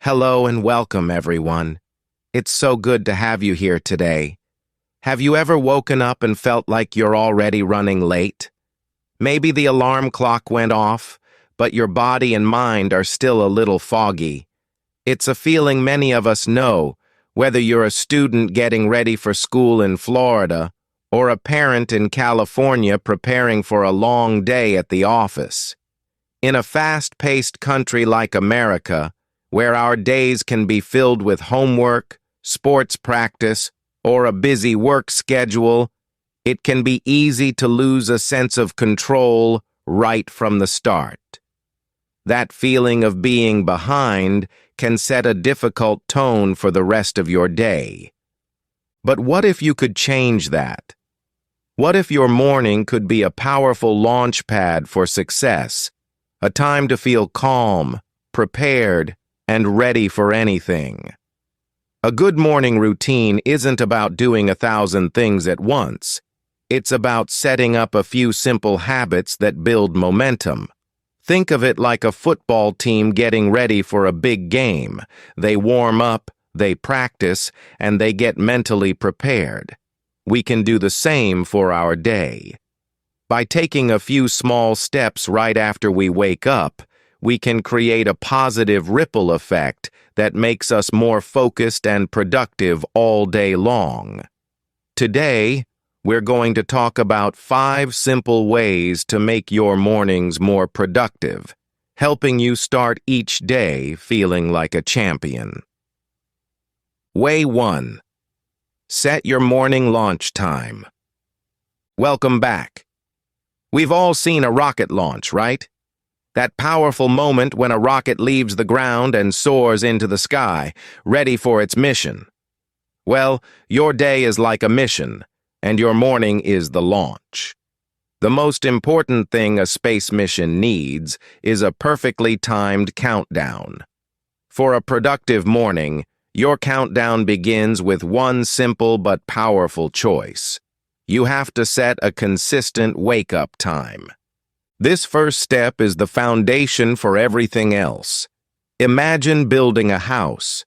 Hello and welcome, everyone. It's so good to have you here today. Have you ever woken up and felt like you're already running late? Maybe the alarm clock went off, but your body and mind are still a little foggy. It's a feeling many of us know, whether you're a student getting ready for school in Florida or a parent in California preparing for a long day at the office. In a fast-paced country like America, where our days can be filled with homework, sports practice, or a busy work schedule, it can be easy to lose a sense of control right from the start. That feeling of being behind can set a difficult tone for the rest of your day. But what if you could change that? What if your morning could be a powerful launch pad for success, a time to feel calm, prepared, and ready for anything? A good morning routine isn't about doing 1,000 things at once. It's about setting up a few simple habits that build momentum. Think of it like a football team getting ready for a big game. They warm up, they practice, and they get mentally prepared. We can do the same for our day. By taking a few small steps right after we wake up, we can create a positive ripple effect that makes us more focused and productive all day long. Today, we're going to talk about 5 simple ways to make your mornings more productive, helping you start each day feeling like a champion. Way 1. Set your morning launch time. Welcome back. We've all seen a rocket launch, right? That powerful moment when a rocket leaves the ground and soars into the sky, ready for its mission. Well, your day is like a mission, and your morning is the launch. The most important thing a space mission needs is a perfectly timed countdown. For a productive morning, your countdown begins with one simple but powerful choice. You have to set a consistent wake-up time. This first step is the foundation for everything else. Imagine building a house.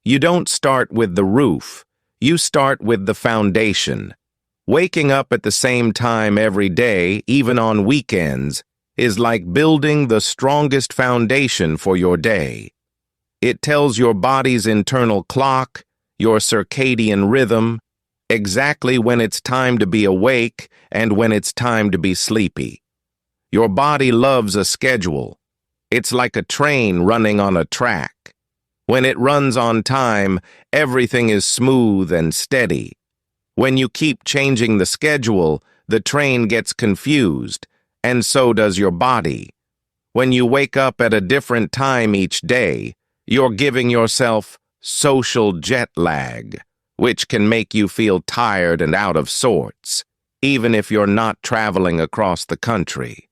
You don't start with the roof. You start with the foundation. Waking up at the same time every day, even on weekends, is like building the strongest foundation for your day. It tells your body's internal clock, your circadian rhythm, exactly when it's time to be awake and when it's time to be sleepy. Your body loves a schedule. It's like a train running on a track. When it runs on time, everything is smooth and steady. When you keep changing the schedule, the train gets confused, and so does your body. When you wake up at a different time each day, you're giving yourself social jet lag, which can make you feel tired and out of sorts, even if you're not traveling across the country.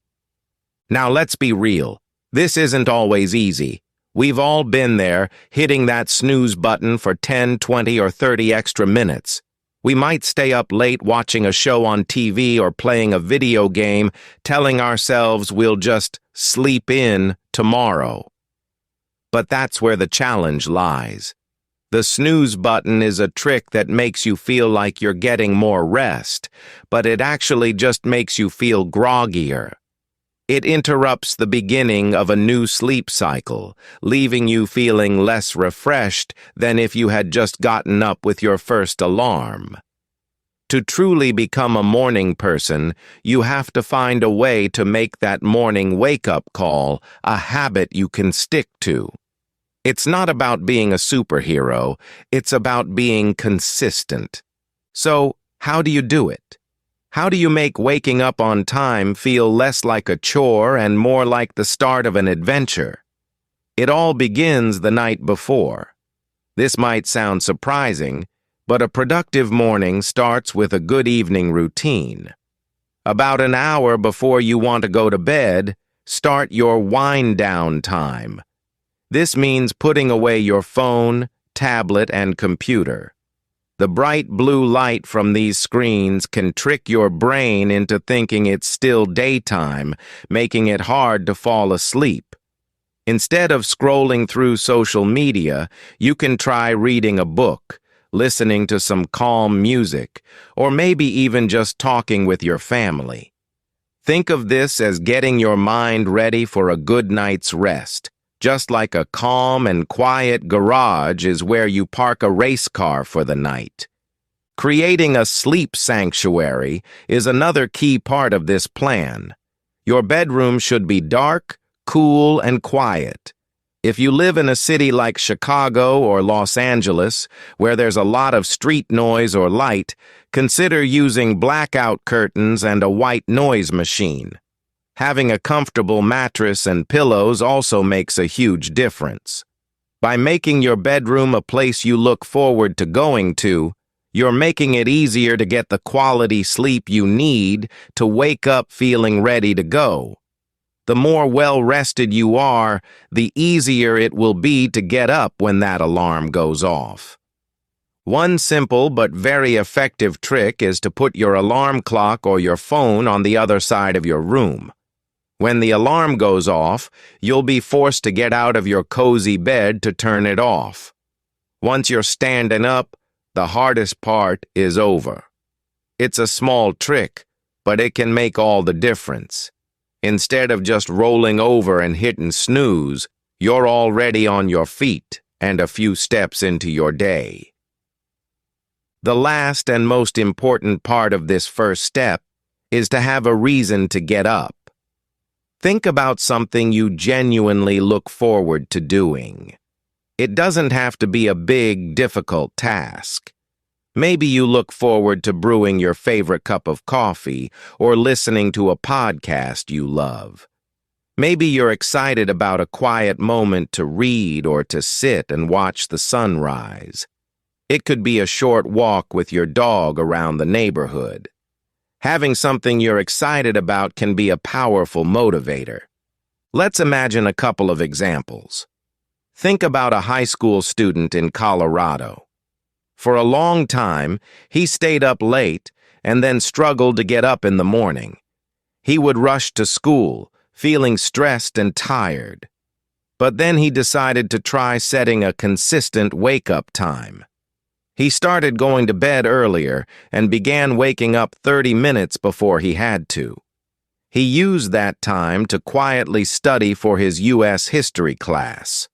Now let's be real. This isn't always easy. We've all been there, hitting that snooze button for 10, 20, or 30 extra minutes. We might stay up late watching a show on TV or playing a video game, telling ourselves we'll just sleep in tomorrow. But that's where the challenge lies. The snooze button is a trick that makes you feel like you're getting more rest, but it actually just makes you feel groggier. It interrupts the beginning of a new sleep cycle, leaving you feeling less refreshed than if you had just gotten up with your first alarm. To truly become a morning person, you have to find a way to make that morning wake-up call a habit you can stick to. It's not about being a superhero, it's about being consistent. So, how do you do it? How do you make waking up on time feel less like a chore and more like the start of an adventure? It all begins the night before. This might sound surprising, but a productive morning starts with a good evening routine. About an hour before you want to go to bed, start your wind-down time. This means putting away your phone, tablet, and computer. The bright blue light from these screens can trick your brain into thinking it's still daytime, making it hard to fall asleep. Instead of scrolling through social media, you can try reading a book, listening to some calm music, or maybe even just talking with your family. Think of this as getting your mind ready for a good night's rest, just like a calm and quiet garage is where you park a race car for the night. Creating a sleep sanctuary is another key part of this plan. Your bedroom should be dark, cool, and quiet. If you live in a city like Chicago or Los Angeles, where there's a lot of street noise or light, consider using blackout curtains and a white noise machine. Having a comfortable mattress and pillows also makes a huge difference. By making your bedroom a place you look forward to going to, you're making it easier to get the quality sleep you need to wake up feeling ready to go. The more well-rested you are, the easier it will be to get up when that alarm goes off. One simple but very effective trick is to put your alarm clock or your phone on the other side of your room. When the alarm goes off, you'll be forced to get out of your cozy bed to turn it off. Once you're standing up, the hardest part is over. It's a small trick, but it can make all the difference. Instead of just rolling over and hitting snooze, you're already on your feet and a few steps into your day. The last and most important part of this first step is to have a reason to get up. Think about something you genuinely look forward to doing. It doesn't have to be a big, difficult task. Maybe you look forward to brewing your favorite cup of coffee or listening to a podcast you love. Maybe you're excited about a quiet moment to read or to sit and watch the sunrise. It could be a short walk with your dog around the neighborhood. Having something you're excited about can be a powerful motivator. Let's imagine a couple of examples. Think about a high school student in Colorado. For a long time, he stayed up late and then struggled to get up in the morning. He would rush to school, feeling stressed and tired. But then he decided to try setting a consistent wake-up time. He started going to bed earlier and began waking up 30 minutes before he had to. He used that time to quietly study for his U.S. history class.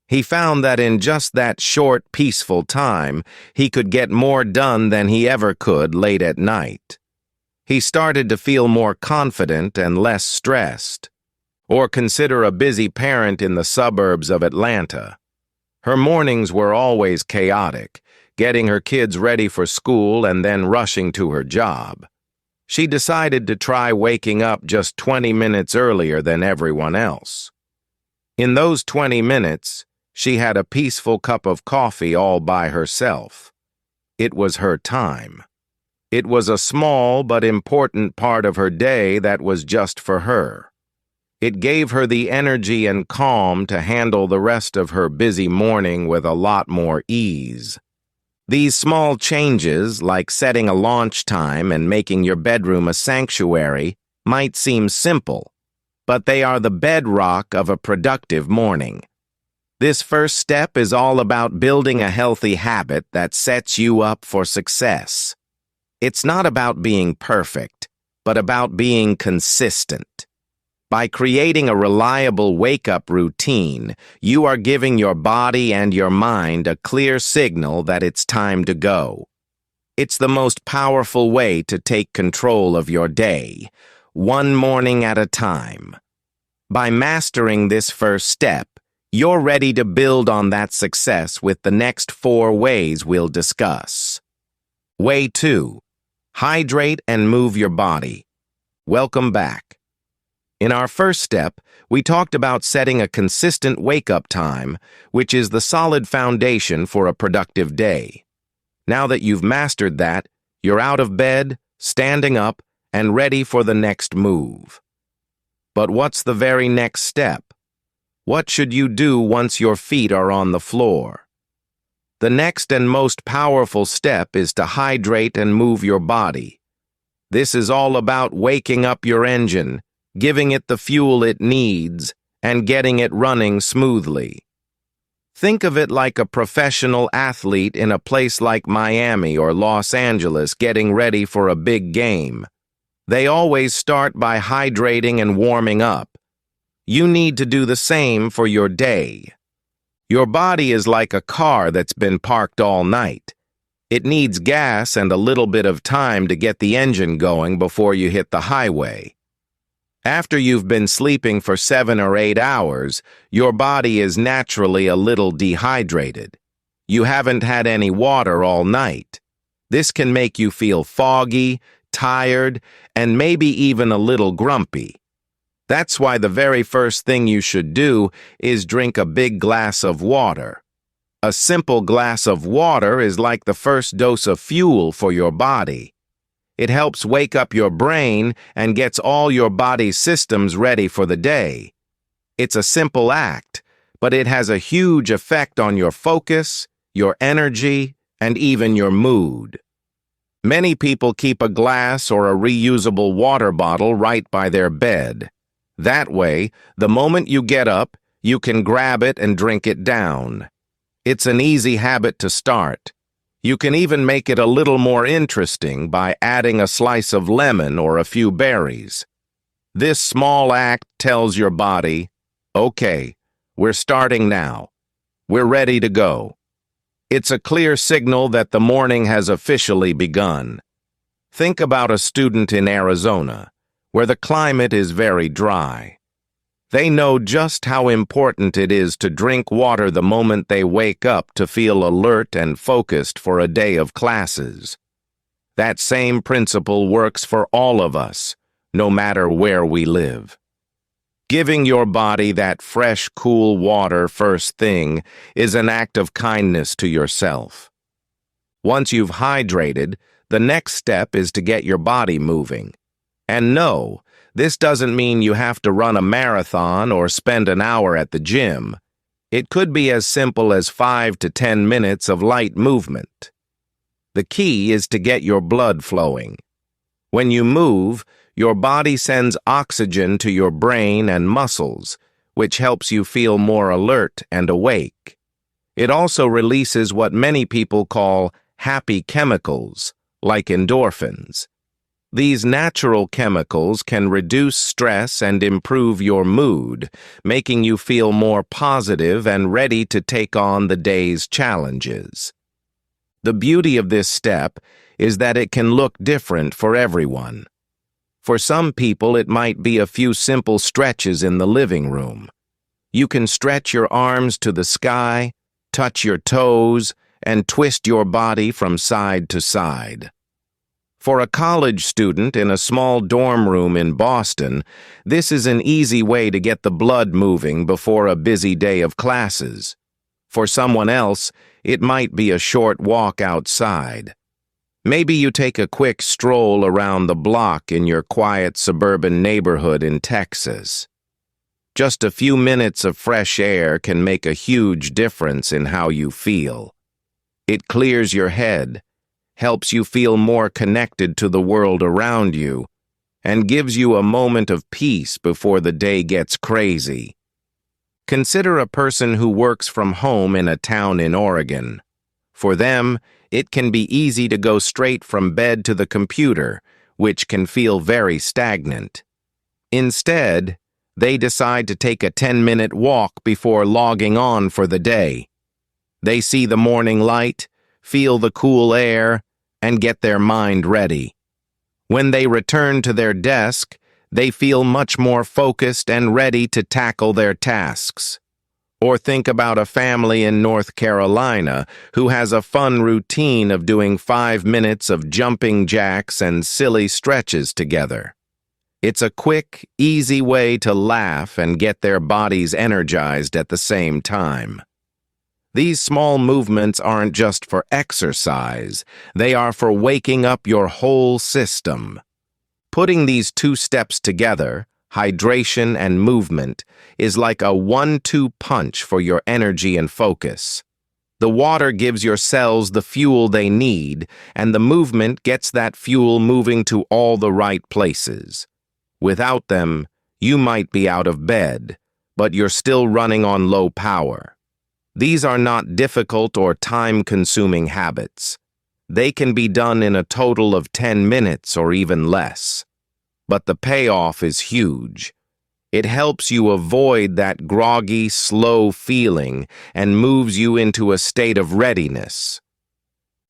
He found that in just that short, peaceful time, he could get more done than he ever could late at night. He started to feel more confident and less stressed. Or consider a busy parent in the suburbs of Atlanta. Her mornings were always chaotic, getting her kids ready for school and then rushing to her job. She decided to try waking up just 20 minutes earlier than everyone else. In those 20 minutes, she had a peaceful cup of coffee all by herself. It was her time. It was a small but important part of her day that was just for her. It gave her the energy and calm to handle the rest of her busy morning with a lot more ease. These small changes, like setting a launch time and making your bedroom a sanctuary, might seem simple, but they are the bedrock of a productive morning. This first step is all about building a healthy habit that sets you up for success. It's not about being perfect, but about being consistent. By creating a reliable wake-up routine, you are giving your body and your mind a clear signal that it's time to go. It's the most powerful way to take control of your day, one morning at a time. By mastering this first step, you're ready to build on that success with the next 4 ways we'll discuss. Way 2. Hydrate and move your body. Welcome back. In our first step, we talked about setting a consistent wake-up time, which is the solid foundation for a productive day. Now that you've mastered that, you're out of bed, standing up, and ready for the next move. But what's the very next step? What should you do once your feet are on the floor? The next and most powerful step is to hydrate and move your body. This is all about waking up your engine, giving it the fuel it needs, and getting it running smoothly. Think of it like a professional athlete in a place like Miami or Los Angeles getting ready for a big game. They always start by hydrating and warming up. You need to do the same for your day. Your body is like a car that's been parked all night. It needs gas and a little bit of time to get the engine going before you hit the highway. After you've been sleeping for 7 or 8 hours, your body is naturally a little dehydrated. You haven't had any water all night. This can make you feel foggy, tired, and maybe even a little grumpy. That's why the very first thing you should do is drink a big glass of water. A simple glass of water is like the first dose of fuel for your body. It helps wake up your brain and gets all your body's systems ready for the day. It's a simple act, but it has a huge effect on your focus, your energy, and even your mood. Many people keep a glass or a reusable water bottle right by their bed. That way, the moment you get up, you can grab it and drink it down. It's an easy habit to start. You can even make it a little more interesting by adding a slice of lemon or a few berries. This small act tells your body, okay, we're starting now. We're ready to go. It's a clear signal that the morning has officially begun. Think about a student in Arizona, where the climate is very dry. They know just how important it is to drink water the moment they wake up to feel alert and focused for a day of classes. That same principle works for all of us, no matter where we live. Giving your body that fresh, cool water first thing is an act of kindness to yourself. Once you've hydrated, the next step is to get your body moving. And no, this doesn't mean you have to run a marathon or spend an hour at the gym. It could be as simple as 5 to 10 minutes of light movement. The key is to get your blood flowing. When you move, your body sends oxygen to your brain and muscles, which helps you feel more alert and awake. It also releases what many people call happy chemicals, like endorphins. These natural chemicals can reduce stress and improve your mood, making you feel more positive and ready to take on the day's challenges. The beauty of this step is that it can look different for everyone. For some people, it might be a few simple stretches in the living room. You can stretch your arms to the sky, touch your toes, and twist your body from side to side. For a college student in a small dorm room in Boston, this is an easy way to get the blood moving before a busy day of classes. For someone else, it might be a short walk outside. Maybe you take a quick stroll around the block in your quiet suburban neighborhood in Texas. Just a few minutes of fresh air can make a huge difference in how you feel. It clears your head, helps you feel more connected to the world around you, and gives you a moment of peace before the day gets crazy. Consider a person who works from home in a town in Oregon. For them, it can be easy to go straight from bed to the computer, which can feel very stagnant. Instead, they decide to take a 10-minute walk before logging on for the day. They see the morning light, feel the cool air, and get their mind ready. When they return to their desk, they feel much more focused and ready to tackle their tasks. Or think about a family in North Carolina who has a fun routine of doing 5 minutes of jumping jacks and silly stretches together. It's a quick, easy way to laugh and get their bodies energized at the same time. These small movements aren't just for exercise, they are for waking up your whole system. Putting these two steps together, hydration and movement, is like a 1-2 punch for your energy and focus. The water gives your cells the fuel they need, and the movement gets that fuel moving to all the right places. Without them, you might be out of bed, but you're still running on low power. These are not difficult or time-consuming habits. They can be done in a total of 10 minutes or even less. But the payoff is huge. It helps you avoid that groggy, slow feeling and moves you into a state of readiness.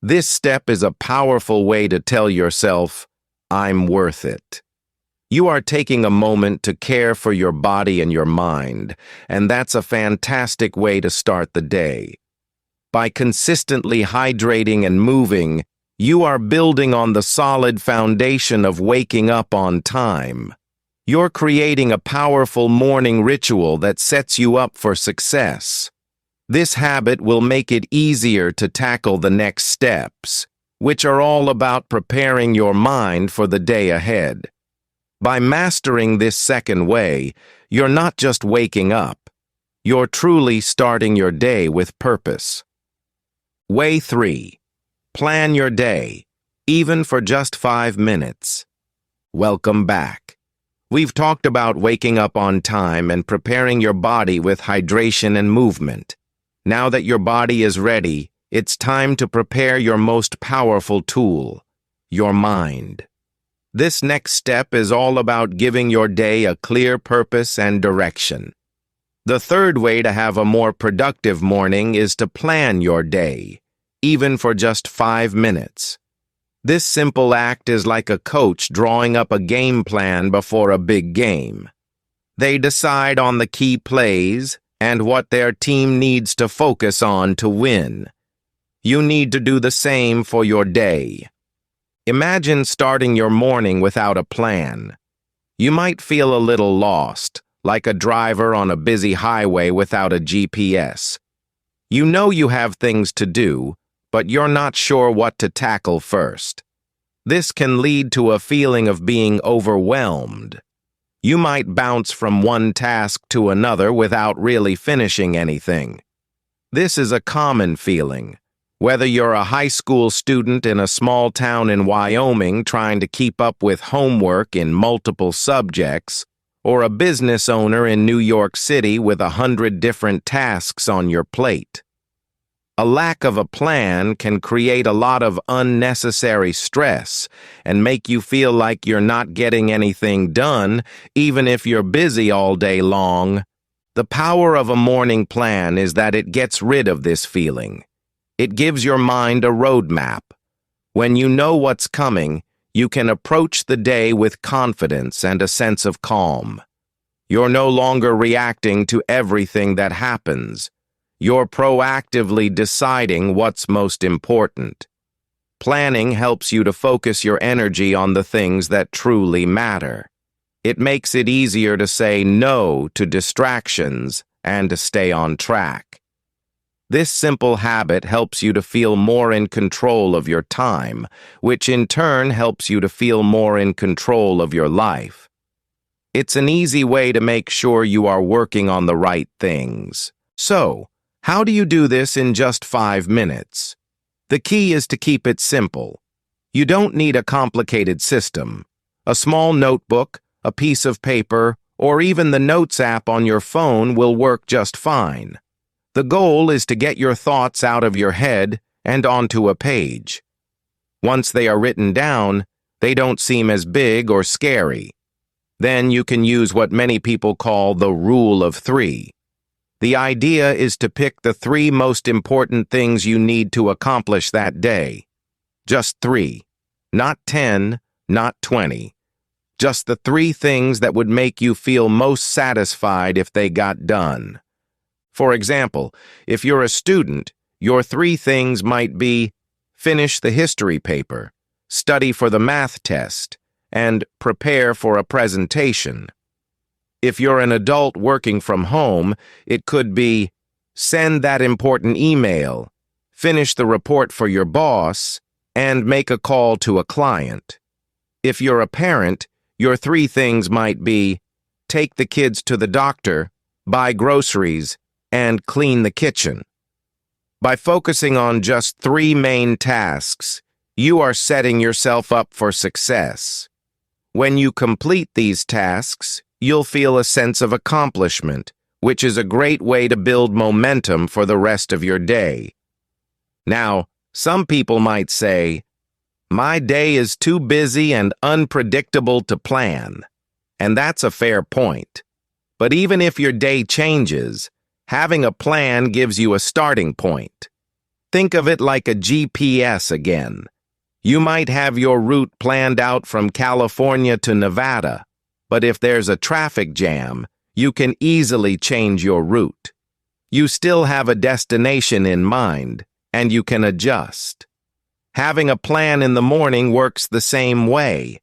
This step is a powerful way to tell yourself, "I'm worth it." You are taking a moment to care for your body and your mind, and that's a fantastic way to start the day. By consistently hydrating and moving, you are building on the solid foundation of waking up on time. You're creating a powerful morning ritual that sets you up for success. This habit will make it easier to tackle the next steps, which are all about preparing your mind for the day ahead. By mastering this second way, you're not just waking up. You're truly starting your day with purpose. Way 3. Plan your day, even for just 5 minutes. Welcome back. We've talked about waking up on time and preparing your body with hydration and movement. Now that your body is ready, it's time to prepare your most powerful tool, your mind. This next step is all about giving your day a clear purpose and direction. The third way to have a more productive morning is to plan your day, even for just 5 minutes. This simple act is like a coach drawing up a game plan before a big game. They decide on the key plays and what their team needs to focus on to win. You need to do the same for your day. Imagine starting your morning without a plan. You might feel a little lost, like a driver on a busy highway without a GPS. You know you have things to do, but you're not sure what to tackle first. This can lead to a feeling of being overwhelmed. You might bounce from one task to another without really finishing anything. This is a common feeling. Whether you're a high school student in a small town in Wyoming trying to keep up with homework in multiple subjects, or a business owner in New York City with 100 different tasks on your plate. A lack of a plan can create a lot of unnecessary stress and make you feel like you're not getting anything done, even if you're busy all day long. The power of a morning plan is that it gets rid of this feeling. It gives your mind a roadmap. When you know what's coming, you can approach the day with confidence and a sense of calm. You're no longer reacting to everything that happens. You're proactively deciding what's most important. Planning helps you to focus your energy on the things that truly matter. It makes it easier to say no to distractions and to stay on track. This simple habit helps you to feel more in control of your time, which in turn helps you to feel more in control of your life. It's an easy way to make sure you are working on the right things. So, how do you do this in just 5 minutes? The key is to keep it simple. You don't need a complicated system. A small notebook, a piece of paper, or even the Notes app on your phone will work just fine. The goal is to get your thoughts out of your head and onto a page. Once they are written down, they don't seem as big or scary. Then you can use what many people call the rule of 3. The idea is to pick the 3 most important things you need to accomplish that day. Just 3. Not 10, not 20. Just the 3 things that would make you feel most satisfied if they got done. For example, if you're a student, your 3 things might be finish the history paper, study for the math test, and prepare for a presentation. If you're an adult working from home, it could be send that important email, finish the report for your boss, and make a call to a client. If you're a parent, your 3 things might be take the kids to the doctor, buy groceries, and clean the kitchen. By focusing on just 3 main tasks, you are setting yourself up for success. When you complete these tasks, you'll feel a sense of accomplishment, which is a great way to build momentum for the rest of your day. Now, some people might say, "My day is too busy and unpredictable to plan." And that's a fair point. But even if your day changes, having a plan gives you a starting point. Think of it like a GPS again. You might have your route planned out from California to Nevada, but if there's a traffic jam, you can easily change your route. You still have a destination in mind, and you can adjust. Having a plan in the morning works the same way.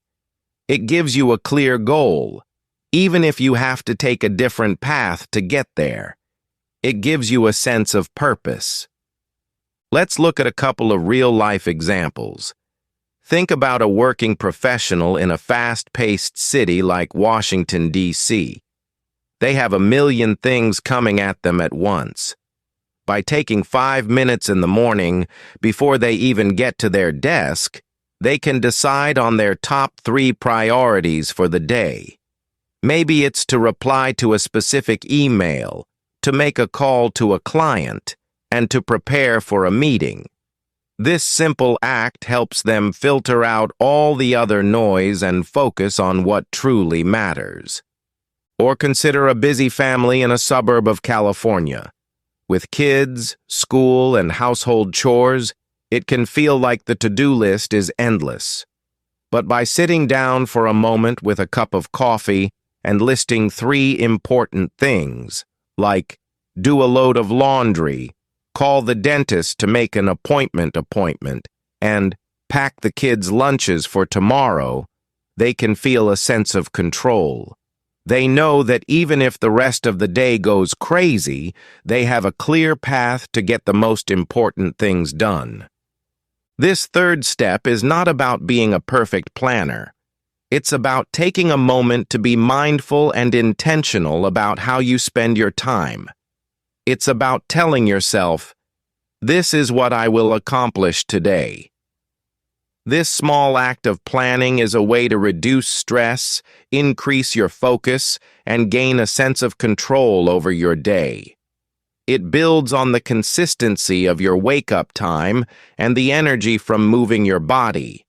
It gives you a clear goal, even if you have to take a different path to get there. It gives you a sense of purpose. Let's look at a couple of real-life examples. Think about a working professional in a fast-paced city like Washington, D.C. They have a million things coming at them at once. By taking 5 minutes in the morning before they even get to their desk, they can decide on their top 3 priorities for the day. Maybe it's to reply to a specific email, to make a call to a client, and to prepare for a meeting. This simple act helps them filter out all the other noise and focus on what truly matters. Or consider a busy family in a suburb of California. With kids, school, and household chores, it can feel like the to-do list is endless. But by sitting down for a moment with a cup of coffee and listing 3 important things, like do a load of laundry, call the dentist to make an appointment, and pack the kids' lunches for tomorrow, they can feel a sense of control. They know that even if the rest of the day goes crazy, they have a clear path to get the most important things done. This third step is not about being a perfect planner. It's about taking a moment to be mindful and intentional about how you spend your time. It's about telling yourself, "This is what I will accomplish today." This small act of planning is a way to reduce stress, increase your focus, and gain a sense of control over your day. It builds on the consistency of your wake-up time and the energy from moving your body.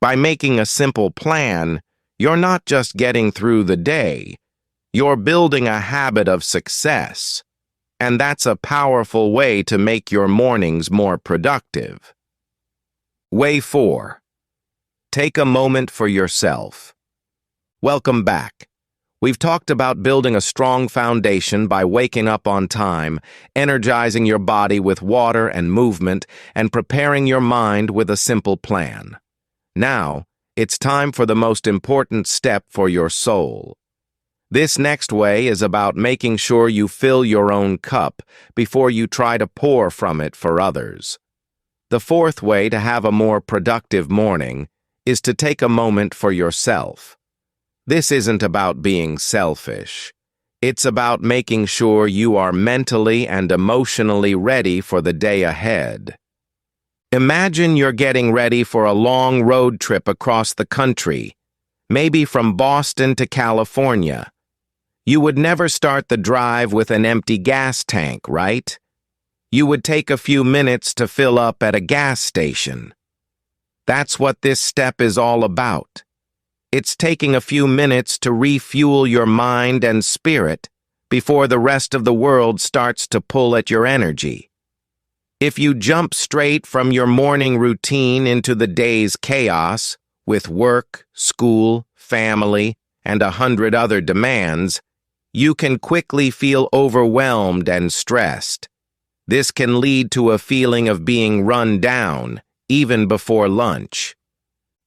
By making a simple plan, you're not just getting through the day, you're building a habit of success. And that's a powerful way to make your mornings more productive. Way 4. Take a moment for yourself. Welcome back. We've talked about building a strong foundation by waking up on time, energizing your body with water and movement, and preparing your mind with a simple plan. Now, it's time for the most important step for your soul. This next way is about making sure you fill your own cup before you try to pour from it for others. The fourth way to have a more productive morning is to take a moment for yourself. This isn't about being selfish. It's about making sure you are mentally and emotionally ready for the day ahead. Imagine you're getting ready for a long road trip across the country, maybe from Boston to California. You would never start the drive with an empty gas tank, right? You would take a few minutes to fill up at a gas station. That's what this step is all about. It's taking a few minutes to refuel your mind and spirit before the rest of the world starts to pull at your energy. If you jump straight from your morning routine into the day's chaos, with work, school, family, and 100 other demands, you can quickly feel overwhelmed and stressed. This can lead to a feeling of being run down, even before lunch.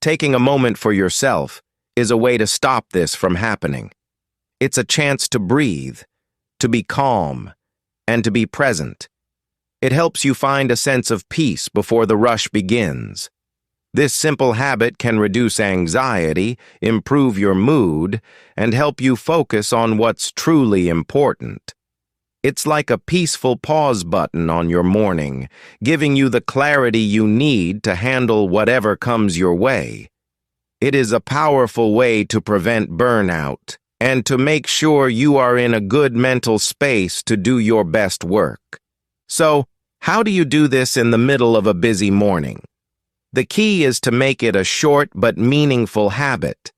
Taking a moment for yourself is a way to stop this from happening. It's a chance to breathe, to be calm, and to be present. It helps you find a sense of peace before the rush begins. This simple habit can reduce anxiety, improve your mood, and help you focus on what's truly important. It's like a peaceful pause button on your morning, giving you the clarity you need to handle whatever comes your way. It is a powerful way to prevent burnout and to make sure you are in a good mental space to do your best work. So, how do you do this in the middle of a busy morning? The key is to make it a short but meaningful habit.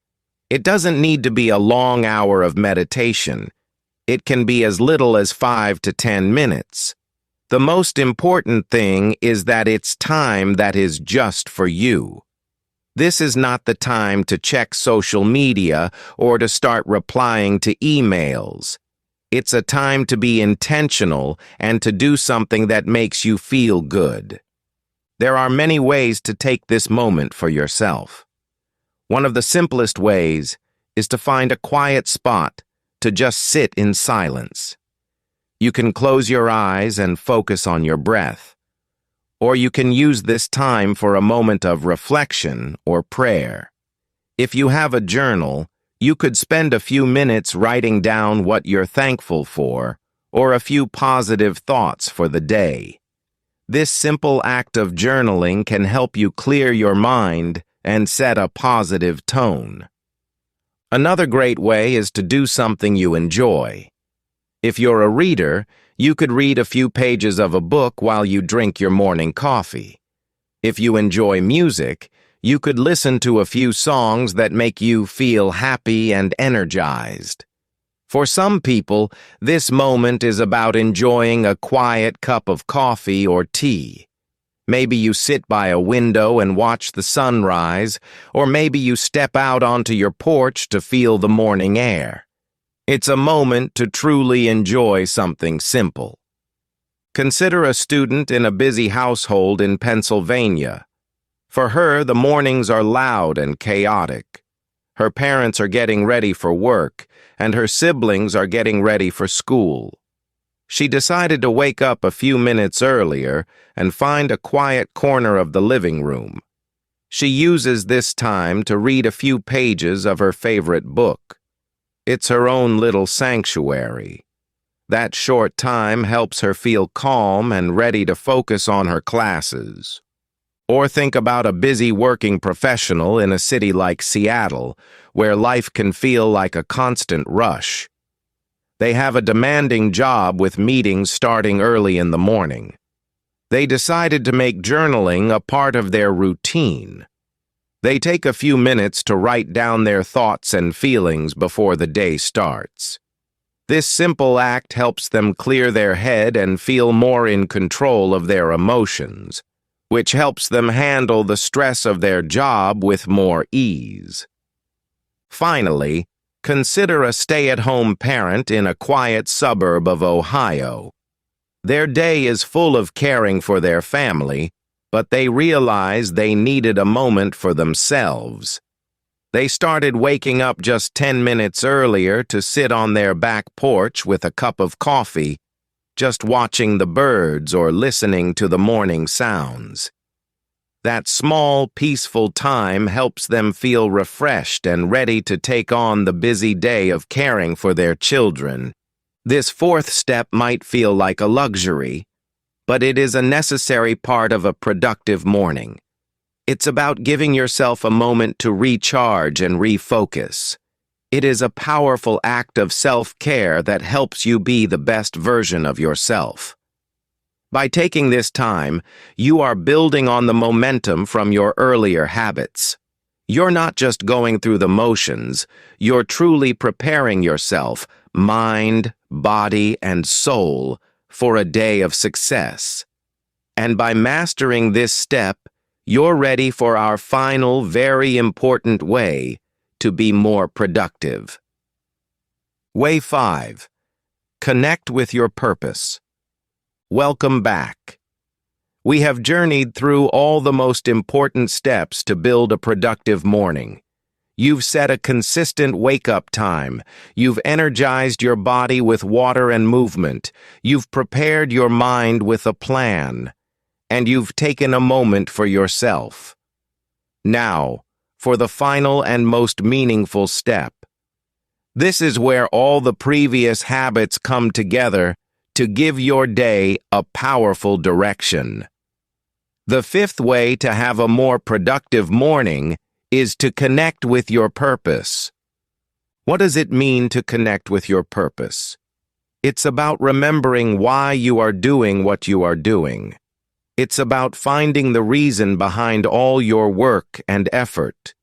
It doesn't need to be a long hour of meditation. It can be as little as 5 to 10 minutes. The most important thing is that it's time that is just for you. This is not the time to check social media or to start replying to emails. It's a time to be intentional and to do something that makes you feel good. There are many ways to take this moment for yourself. One of the simplest ways is to find a quiet spot to just sit in silence. You can close your eyes and focus on your breath, or you can use this time for a moment of reflection or prayer. If you have a journal, you could spend a few minutes writing down what you're thankful for or a few positive thoughts for the day. This simple act of journaling can help you clear your mind and set a positive tone. Another great way is to do something you enjoy. If you're a reader, you could read a few pages of a book while you drink your morning coffee. If you enjoy music, you could listen to a few songs that make you feel happy and energized. For some people, this moment is about enjoying a quiet cup of coffee or tea. Maybe you sit by a window and watch the sunrise, or maybe you step out onto your porch to feel the morning air. It's a moment to truly enjoy something simple. Consider a student in a busy household in Pennsylvania. For her, the mornings are loud and chaotic. Her parents are getting ready for work, and her siblings are getting ready for school. She decided to wake up a few minutes earlier and find a quiet corner of the living room. She uses this time to read a few pages of her favorite book. It's her own little sanctuary. That short time helps her feel calm and ready to focus on her classes. Or think about a busy working professional in a city like Seattle, where life can feel like a constant rush. They have a demanding job with meetings starting early in the morning. They decided to make journaling a part of their routine. They take a few minutes to write down their thoughts and feelings before the day starts. This simple act helps them clear their head and feel more in control of their emotions, which helps them handle the stress of their job with more ease. Finally, consider a stay-at-home parent in a quiet suburb of Ohio. Their day is full of caring for their family, but they realized they needed a moment for themselves. They started waking up just 10 minutes earlier to sit on their back porch with a cup of coffee, just watching the birds or listening to the morning sounds. That small, peaceful time helps them feel refreshed and ready to take on the busy day of caring for their children. This fourth step might feel like a luxury, but it is a necessary part of a productive morning. It's about giving yourself a moment to recharge and refocus. It is a powerful act of self-care that helps you be the best version of yourself. By taking this time, you are building on the momentum from your earlier habits. You're not just going through the motions, you're truly preparing yourself, mind, body, and soul, for a day of success. And by mastering this step, you're ready for our final, very important way to be more productive. Way 5. Connect with your purpose. Welcome back. We have journeyed through all the most important steps to build a productive morning. You've set a consistent wake-up time. You've energized your body with water and movement. You've prepared your mind with a plan. And you've taken a moment for yourself. Now, for the final and most meaningful step. This is where all the previous habits come together to give your day a powerful direction. The fifth way to have a more productive morning is to connect with your purpose. What does it mean to connect with your purpose? It's about remembering why you are doing what you are doing. It's about finding the reason behind all your work and effort.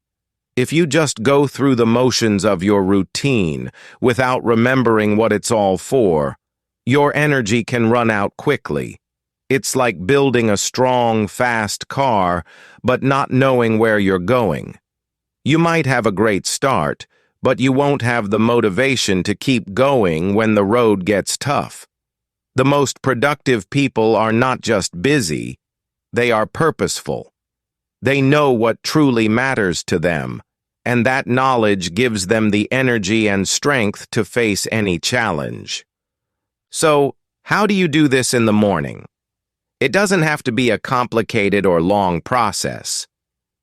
If you just go through the motions of your routine without remembering what it's all for, your energy can run out quickly. It's like building a strong, fast car, but not knowing where you're going. You might have a great start, but you won't have the motivation to keep going when the road gets tough. The most productive people are not just busy, they are purposeful. They know what truly matters to them, and that knowledge gives them the energy and strength to face any challenge. So, how do you do this in the morning? It doesn't have to be a complicated or long process.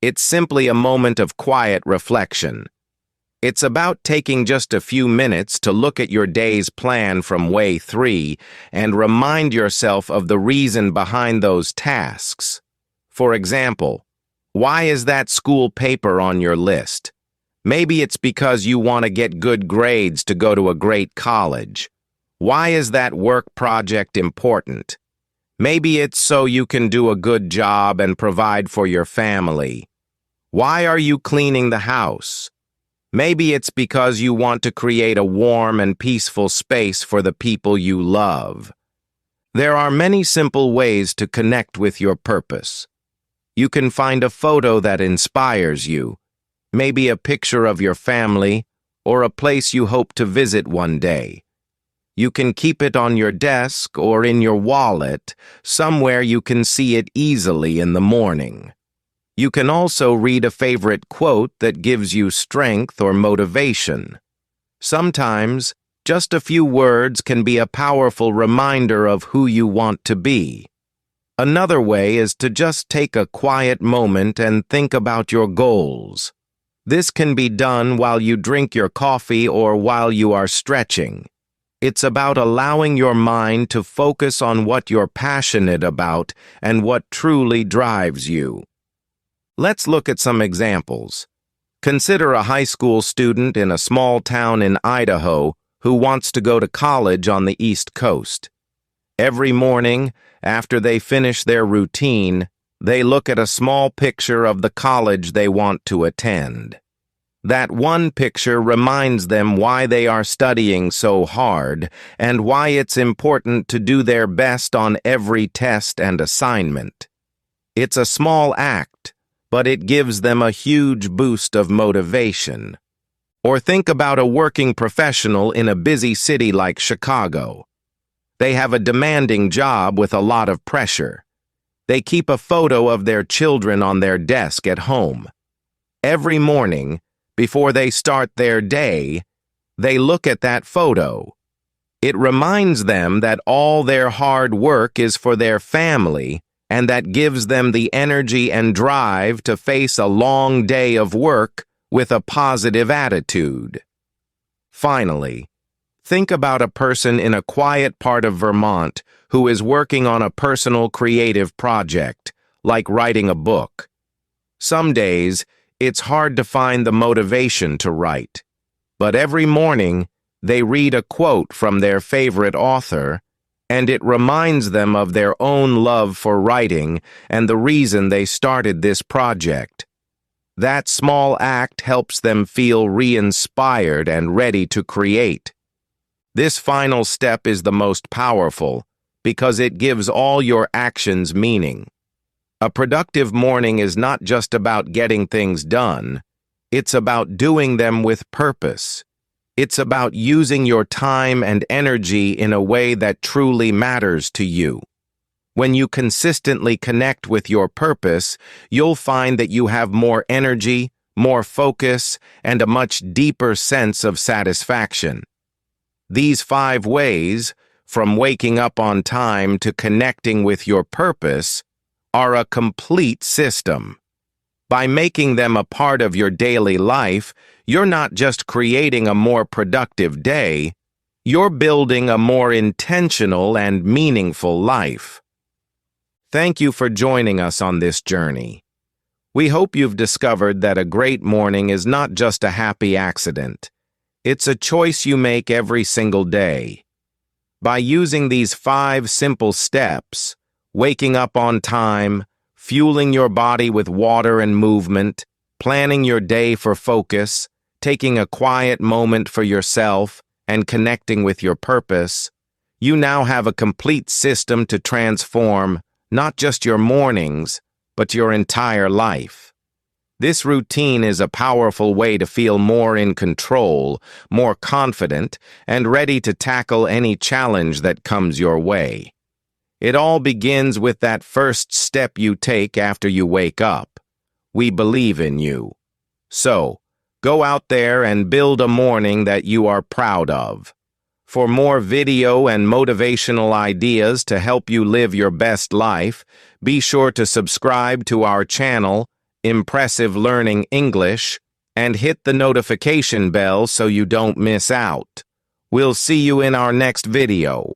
It's simply a moment of quiet reflection. It's about taking just a few minutes to look at your day's plan from way 3 and remind yourself of the reason behind those tasks. For example, why is that school paper on your list? Maybe it's because you want to get good grades to go to a great college. Why is that work project important? Maybe it's so you can do a good job and provide for your family. Why are you cleaning the house? Maybe it's because you want to create a warm and peaceful space for the people you love. There are many simple ways to connect with your purpose. You can find a photo that inspires you, maybe a picture of your family or a place you hope to visit one day. You can keep it on your desk or in your wallet, somewhere you can see it easily in the morning. You can also read a favorite quote that gives you strength or motivation. Sometimes, just a few words can be a powerful reminder of who you want to be. Another way is to just take a quiet moment and think about your goals. This can be done while you drink your coffee or while you are stretching. It's about allowing your mind to focus on what you're passionate about and what truly drives you. Let's look at some examples. Consider a high school student in a small town in Idaho who wants to go to college on the East Coast. Every morning, after they finish their routine, they look at a small picture of the college they want to attend. That one picture reminds them why they are studying so hard and why it's important to do their best on every test and assignment. It's a small act, but it gives them a huge boost of motivation. Or think about a working professional in a busy city like Chicago. They have a demanding job with a lot of pressure. They keep a photo of their children on their desk at home. Every morning, before they start their day, they look at that photo. It reminds them that all their hard work is for their family, and that gives them the energy and drive to face a long day of work with a positive attitude. Finally, think about a person in a quiet part of Vermont who is working on a personal creative project, like writing a book. Some days, it's hard to find the motivation to write, but every morning, they read a quote from their favorite author, and it reminds them of their own love for writing and the reason they started this project. That small act helps them feel re-inspired and ready to create. This final step is the most powerful because it gives all your actions meaning. A productive morning is not just about getting things done. It's about doing them with purpose. It's about using your time and energy in a way that truly matters to you. When you consistently connect with your purpose, you'll find that you have more energy, more focus, and a much deeper sense of satisfaction. These 5 ways, from waking up on time to connecting with your purpose, are a complete system. By making them a part of your daily life, you're not just creating a more productive day, you're building a more intentional and meaningful life. Thank you for joining us on this journey. We hope you've discovered that a great morning is not just a happy accident. It's a choice you make every single day. By using these 5 simple steps, waking up on time, fueling your body with water and movement, planning your day for focus, taking a quiet moment for yourself, and connecting with your purpose, you now have a complete system to transform not just your mornings, but your entire life. This routine is a powerful way to feel more in control, more confident, and ready to tackle any challenge that comes your way. It all begins with that first step you take after you wake up. We believe in you. So, go out there and build a morning that you are proud of. For more video and motivational ideas to help you live your best life, be sure to subscribe to our channel, Impressive Learning English, and hit the notification bell so you don't miss out. We'll see you in our next video.